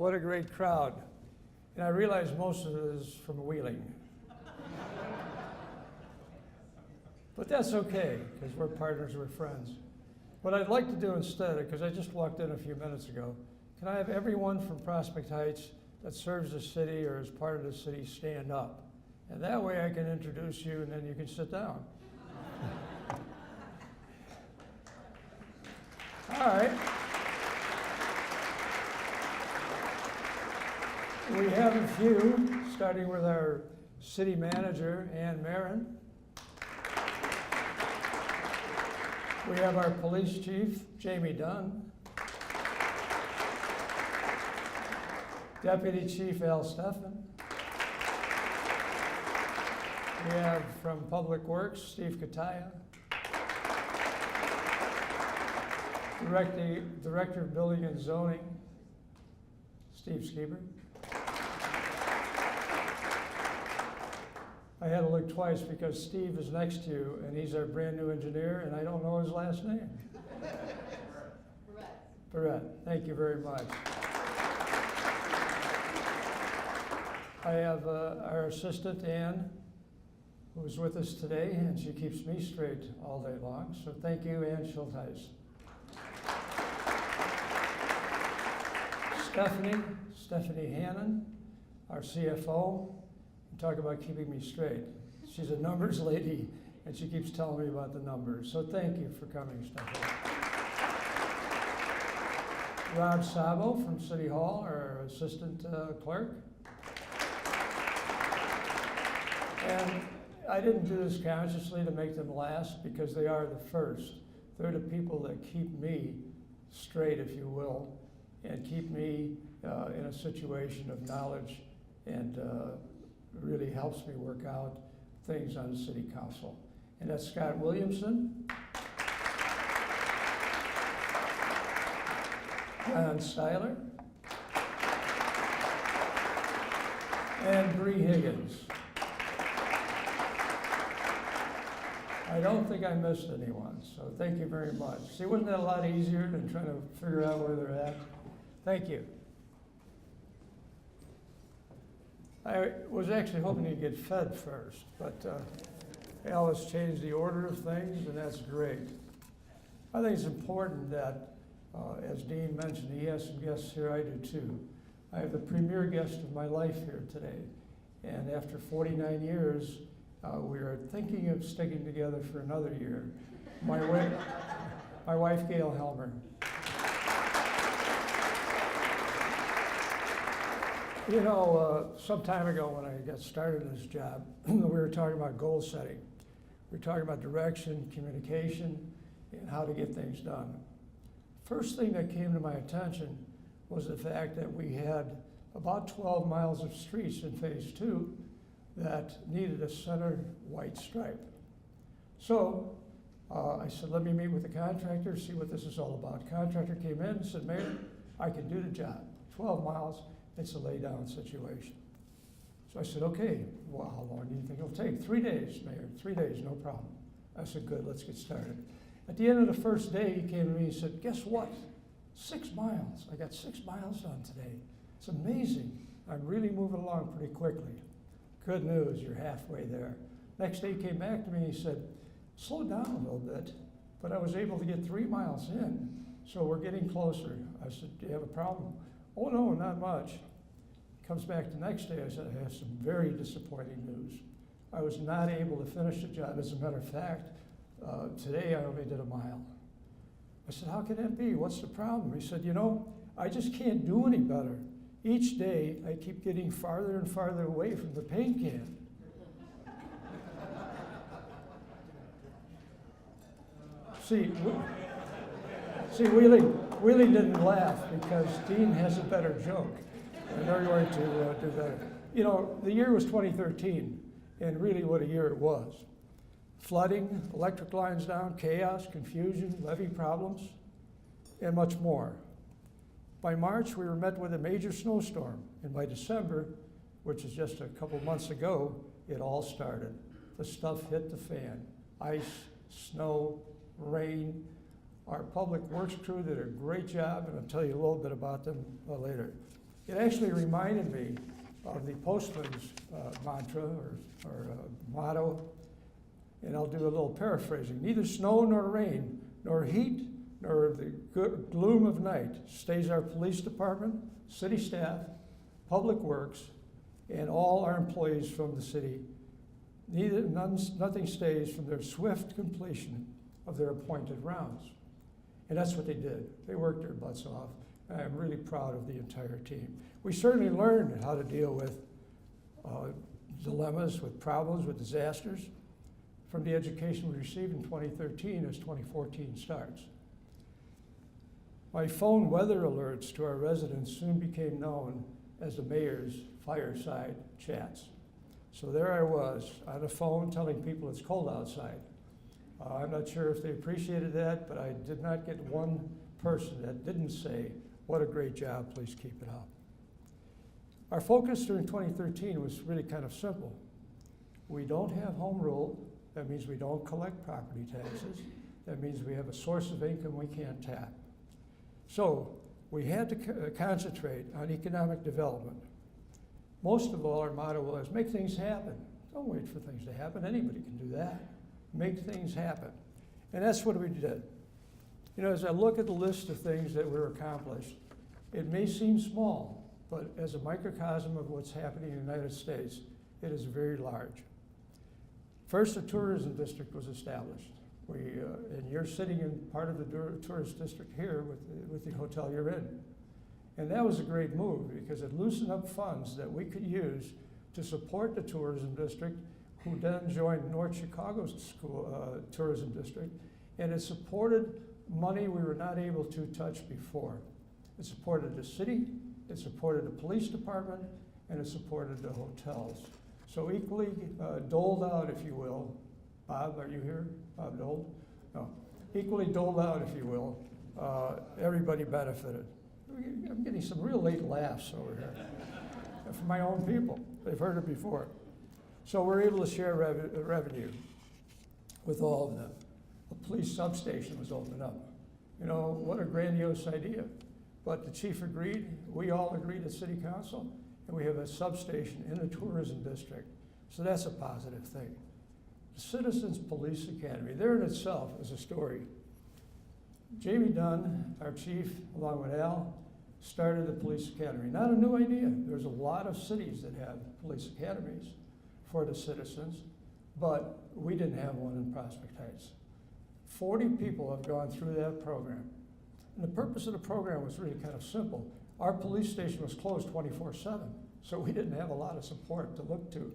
what a great crowd. And I realize most of it is from Wheeling. But that's okay, because we're partners, we're friends. What I'd like to do instead, because I just walked in a few minutes ago, can I have everyone from Prospect Heights that serves the city or is part of the city stand up? And that way I can introduce you and then you can sit down. All right. We have a few, starting with our city manager, Ann Marin. We have our police chief, Jamie Dunn. Deputy Chief Al Steffen. We have from Public Works, Steve Kataya. Director of Building and Zoning, Steve Schieber. I had to look twice because Steve is next to you and he's our brand new engineer and I don't know his last name. Barrett, thank you very much. I have our assistant, Ann, who's with us today, and she keeps me straight all day long. So thank you, Ann Schultheis. Stephanie Hannon, our CFO, talk about keeping me straight. She's a numbers lady, and she keeps telling me about the numbers. So thank you for coming, Stephanie. Rob Sabo from City Hall, our assistant clerk. And I didn't do this consciously to make them last because they are the first. They're the people that keep me straight, if you will, and keep me in a situation of knowledge and really helps me work out things on the city council. And that's Scott Williamson, John Styler, and Bree Higgins. I don't think I missed anyone, so thank you very much. See, wasn't that a lot easier than trying to figure out where they're at? Thank you. I was actually hoping to get fed first, but Alice changed the order of things, and that's great. I think it's important that, as Dean mentioned, he has some guests here, I do too. I have the premier guest of my life here today, and after 49 years, we are thinking of sticking together for another year. My wife, Gail Helmer. You know, some time ago when I got started in this job, we were talking about goal setting. We were talking about direction, communication, and how to get things done. First thing that came to my attention was the fact that we had about 12 miles of streets in phase 2 that needed a center white stripe. So I said, let me meet with the contractor, see what this is all about. Contractor came in and said, Mayor, I can do the job. 12 miles, it's a lay down situation. So I said, okay, well, how long do you think it'll take? 3 days, Mayor, 3 days, no problem. I said, good, let's get started. At the end of the first day, he came to me and said, guess what? 6 miles. I got 6 miles done today. It's amazing. I'm really moving along pretty quickly. Good news, you're halfway there. Next day he came back to me and he said, slow down a little bit, but I was able to get 3 miles in, so we're getting closer. I said, do you have a problem? Oh no, not much. Comes back the next day, I said, I have some very disappointing news. I was not able to finish the job. As a matter of fact, today I only did a mile. I said, how can that be? What's the problem? He said, you know, I just can't do any better. Each day, I keep getting farther and farther away from the paint can. See, Wheeling didn't laugh because Dean has a better joke, and they're going to do better. You know, the year was 2013, and really what a year it was. Flooding, electric lines down, chaos, confusion, levee problems, and much more. By March, we were met with a major snowstorm, and by December, which is just a couple months ago, it all started. The stuff hit the fan. Ice, snow, rain. Our public works crew did a great job, and I'll tell you a little bit about them later. It actually reminded me of the postman's mantra or motto, and I'll do a little paraphrasing. Neither snow nor rain, nor heat, nor the gloom of night stays our police department, city staff, public works, and all our employees from the city. Nothing stays from their swift completion of their appointed rounds. And that's what they did. They worked their butts off. And I'm really proud of the entire team. We certainly learned how to deal with dilemmas, with problems, with disasters from the education we received in 2013 as 2014 starts. My phone weather alerts to our residents soon became known as the mayor's fireside chats. So there I was on the phone telling people it's cold outside. I'm not sure if they appreciated that, but I did not get one person that didn't say, "What a great job, please keep it up." Our focus during 2013 was really kind of simple. We don't have home rule. That means we don't collect property taxes. That means we have a source of income we can't tap. So we had to concentrate on economic development. Most of all, our motto was make things happen. Don't wait for things to happen. Anybody can do that. Make things happen. And that's what we did. You know, as I look at the list of things that were accomplished, it may seem small, but as a microcosm of what's happening in the United States, it is very large. First, a tourism district was established. And you're sitting in part of the tourist district here with the hotel you're in. And that was a great move because it loosened up funds that we could use to support the tourism district, who then joined North Chicago's tourism district, and it supported money we were not able to touch before. It supported the city, it supported the police department, and it supported the hotels. So equally doled out, if you will. Bob, are you here? Bob Dole? No. Equally doled out, if you will. Everybody benefited. I'm getting some real late laughs over here from my own people. They've heard it before. So we're able to share revenue with all of them. A police substation was opened up. You know, what a grandiose idea. But the chief agreed, we all agreed at City Council, and we have a substation in the tourism district. So that's a positive thing. The Citizens Police Academy, there in itself is a story. Jamie Dunn, our chief, along with Al, started the police academy. Not a new idea. There's a lot of cities that have police academies for the citizens, but we didn't have one in Prospect Heights. 40 people have gone through that program. And the purpose of the program was really kind of simple. Our police station was closed 24/7, so we didn't have a lot of support to look to.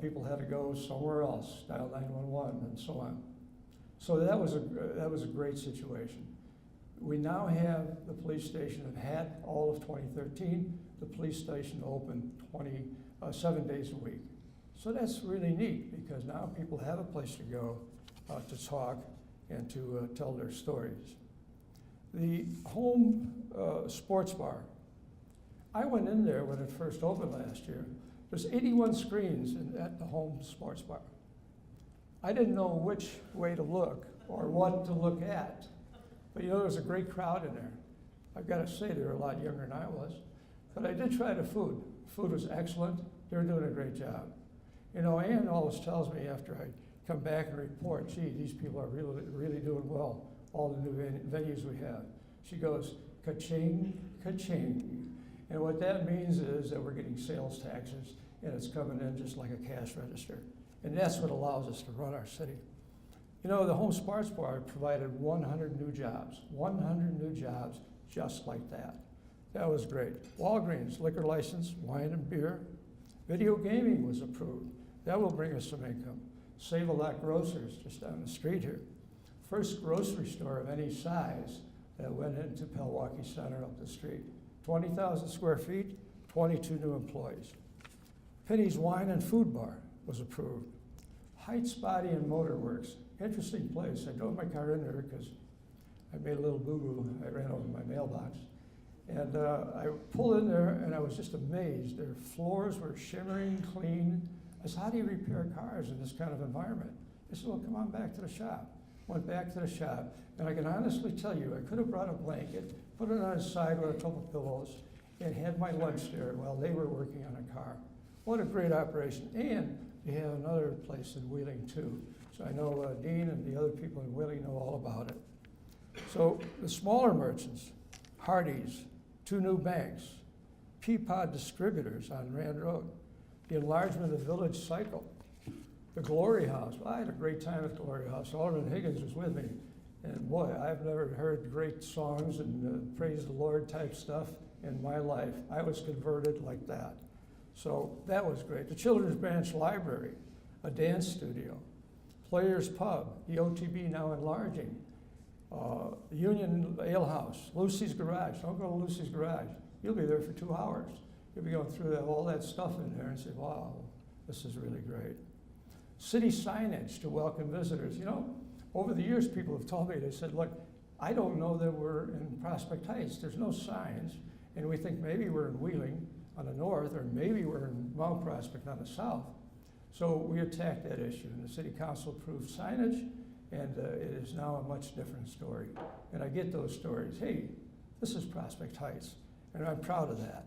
People had to go somewhere else, dial 911 and so on. So that was a great situation. We now have the police station that had all of 2013, the police station open 7 days a week. So that's really neat because now people have a place to go to talk and to tell their stories. The home sports bar. I went in there when it first opened last year. There's 81 screens at the home sports bar. I didn't know which way to look or what to look at. But you know, there was a great crowd in there. I've got to say, they were a lot younger than I was. But I did try the food. Food was excellent. They were doing a great job. You know, Ann always tells me after I come back and report, gee, these people are really, really doing well, all the new venues we have. She goes, ka-ching, ka-ching. And what that means is that we're getting sales taxes and it's coming in just like a cash register. And that's what allows us to run our city. You know, the home sports bar provided 100 new jobs, 100 new jobs just like that. That was great. Walgreens, liquor license, wine and beer. Video gaming was approved. That will bring us some income. Save-A-Lot Grocers, just down the street here. First grocery store of any size that went into Pewaukee Center up the street. 20,000 square feet, 22 new employees. Penny's Wine and Food Bar was approved. Heights Body and Motor Works, interesting place. I drove my car in there because I made a little boo-boo. I ran over my mailbox. And I pulled in there and I was just amazed. Their floors were shimmering clean. I said, how do you repair cars in this kind of environment? They said, well, come on back to the shop. Went back to the shop, and I can honestly tell you, I could have brought a blanket, put it on his side with a couple pillows, and had my lunch there while they were working on a car. What a great operation. And you have another place in Wheeling too. So I know Dean and the other people in Wheeling know all about it. So the smaller merchants, Hardee's, 2 new banks, Peapod Distributors on Rand Road, the enlargement of Village Cycle, the Glory House. Well, I had a great time at Glory House. Alderman Higgins was with me. And boy, I've never heard great songs and praise the Lord type stuff in my life. I was converted like that. So that was great. The Children's Branch Library, a dance studio, Players Pub, the OTB now enlarging, Union Ale House, Lucy's Garage. Don't go to Lucy's Garage. You'll be there for 2 hours. You'll be going through all that stuff in there and say, wow, this is really great. City signage to welcome visitors. You know, over the years, people have told me, they said, look, I don't know that we're in Prospect Heights. There's no signs, and we think maybe we're in Wheeling on the north, or maybe we're in Mount Prospect on the south. So we attacked that issue, and the City Council approved signage, and it is now a much different story. And I get those stories. Hey, this is Prospect Heights, and I'm proud of that.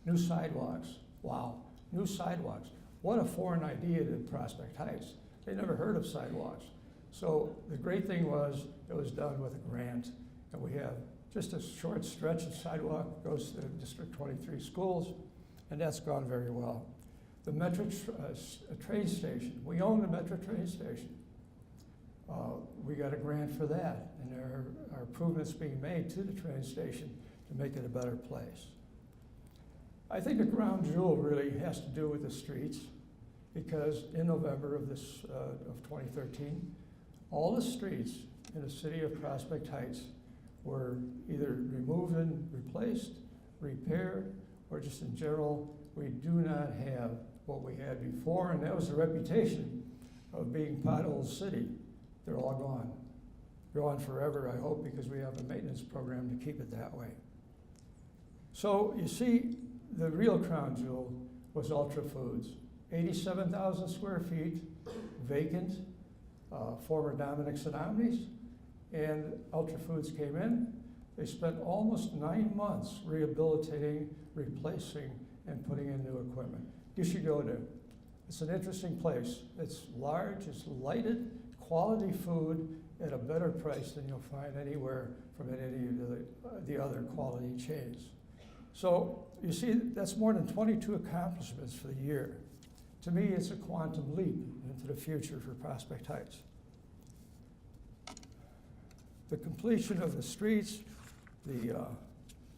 New sidewalks. Wow, new sidewalks. What a foreign idea to Prospect Heights. They never heard of sidewalks. So the great thing was it was done with a grant, and we have just a short stretch of sidewalk goes to District 23 schools, and that's gone very well. The Metro train station, we own the Metro train station. We got a grant for that, and there are improvements being made to the train station to make it a better place. I think the crown jewel really has to do with the streets, because in November of 2013, all the streets in the city of Prospect Heights were either removed and replaced, repaired, or just in general, we do not have what we had before, and that was the reputation of being pothole city. They're all gone. They're gone forever, I hope, because we have a maintenance program to keep it that way. So you see, the real crown jewel was Ultra Foods. 87,000 square feet, vacant, former Dominick's and Omni's, and Ultra Foods came in. They spent almost 9 months rehabilitating, replacing, and putting in new equipment. You should go there. It's an interesting place. It's large, it's lighted, quality food at a better price than you'll find anywhere from any of the other quality chains. So you see, that's more than 22 accomplishments for the year. To me, it's a quantum leap into the future for Prospect Heights. The completion of the streets, the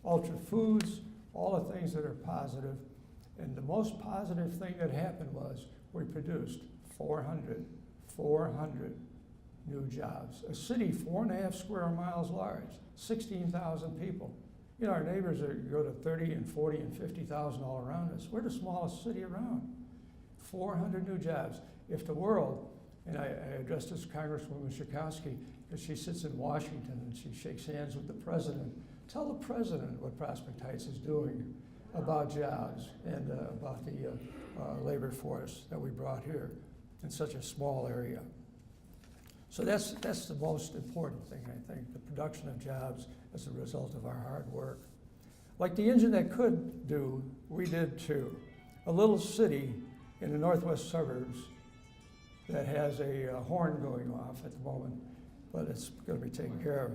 Ultra Foods, all the things that are positive. And the most positive thing that happened was we produced 400 new jobs. A city 4.5 square miles large, 16,000 people. You know, our neighbors go to 30 and 40 and 50,000 all around us. We're the smallest city around. 400 new jobs. If the world, and I addressed this Congresswoman Schakowsky, because she sits in Washington and she shakes hands with the president. Tell the president what Prospect Heights is doing about jobs and about the labor force that we brought here in such a small area. So that's the most important thing, I think, the production of jobs as a result of our hard work. Like the engine that could do, we did too. A little city in the northwest suburbs that has a horn going off at the moment, but it's going to be taken care of.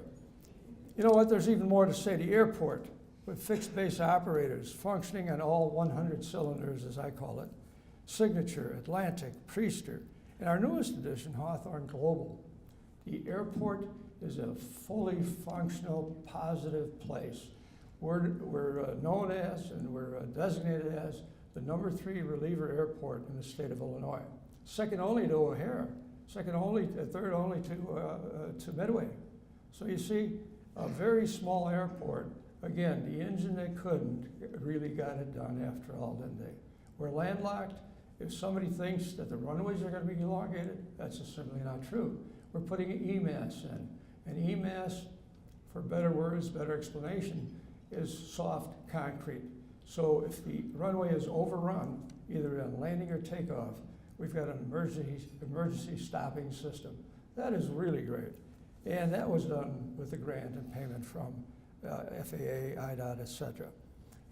You know what, there's even more to say. The airport, with fixed base operators functioning on all 100 cylinders, as I call it, Signature, Atlantic, Priester, and our newest addition, Hawthorne Global. The airport is a fully functional, positive place. We're known as, and we're designated as, the #3 reliever airport in the state of Illinois. Second only to O'Hare, third only to Midway. So you see, a very small airport. Again, the engine that couldn't really got it done after all, didn't they? We're landlocked. If somebody thinks that the runways are going to be elongated, that's just simply not true. We're putting an EMAS in. And EMAS, for better words, better explanation, is soft concrete. So if the runway is overrun, either on landing or takeoff, we've got an emergency stopping system. That is really great. And that was done with a grant and payment from FAA, IDOT, et cetera.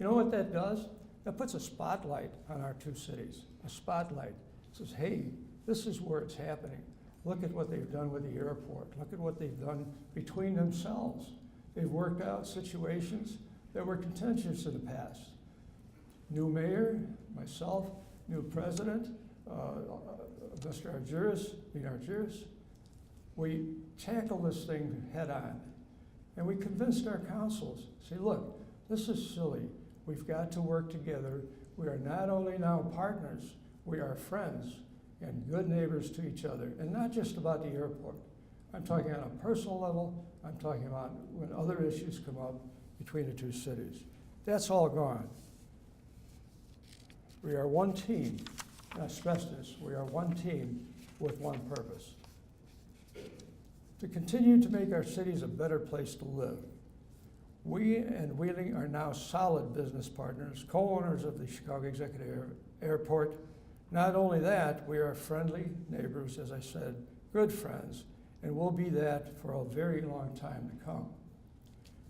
You know what that does? That puts a spotlight on our two cities. A spotlight. Says, hey, this is where it's happening. Look at what they've done with the airport. Look at what they've done between themselves. They've worked out situations that were contentious in the past. New mayor, myself, new president, Mr. Argyris, we tackled this thing head on. And we convinced our councils, say, look, this is silly. We've got to work together. We are not only now partners, we are friends and good neighbors to each other. And not just about the airport. I'm talking on a personal level. I'm talking about when other issues come up between the two cities. That's all gone. We are one team. And I stress this, we are one team with one purpose. To continue to make our cities a better place to live. We and Wheeling are now solid business partners, co-owners of the Chicago Executive Airport. Not only that, we are friendly neighbors, as I said, good friends, and will be that for a very long time to come.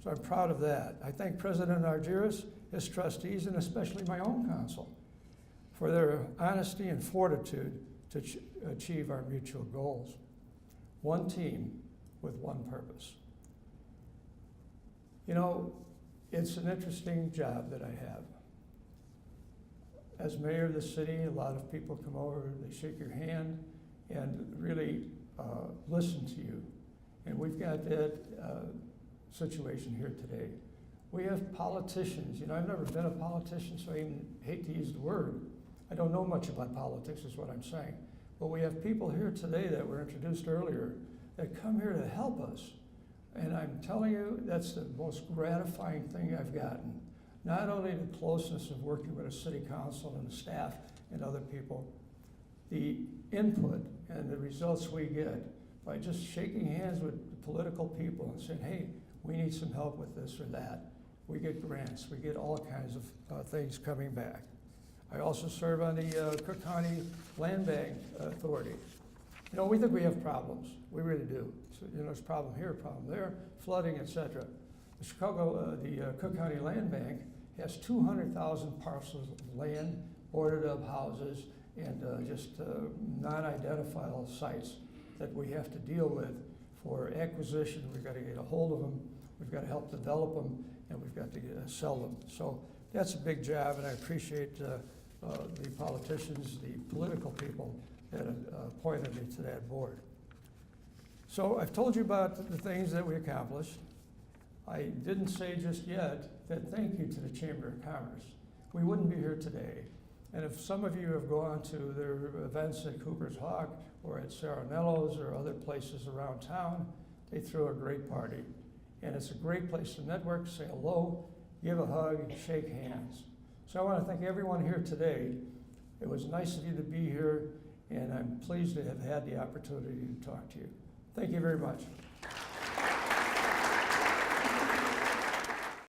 So I'm proud of that. I thank President Argyris, his trustees, and especially my own council for their honesty and fortitude to achieve our mutual goals. One team with one purpose. You know, it's an interesting job that I have. As mayor of the city, a lot of people come over, they shake your hand and really listen to you. And we've got that situation here today. We have politicians. You know, I've never been a politician, so I even hate to use the word. I don't know much about politics is what I'm saying. But we have people here today that were introduced earlier that come here to help us. And I'm telling you, that's the most gratifying thing I've gotten. Not only the closeness of working with a city council and the staff and other people, the input and the results we get by just shaking hands with political people and saying, hey, we need some help with this or that. We get grants, we get all kinds of things coming back. I also serve on the Cook County Land Bank Authority. You know, we think we have problems. We really do. So, you know, there's a problem here, a problem there, flooding, etc. The Cook County Land Bank has 200,000 parcels of land, boarded up houses, and just non-identifiable sites that we have to deal with for acquisition. We've got to get a hold of them, we've got to help develop them, and we've got to sell them. So that's a big job, and I appreciate the politicians, the political people that appointed me to that board. So I've told you about the things that we accomplished. I didn't say just yet that thank you to the Chamber of Commerce. We wouldn't be here today. And if some of you have gone to their events at Cooper's Hawk or at Saronello's or other places around town, they throw a great party. And it's a great place to network, say hello, give a hug, shake hands. So I want to thank everyone here today. It was nice of you to be here, and I'm pleased to have had the opportunity to talk to you. Thank you very much.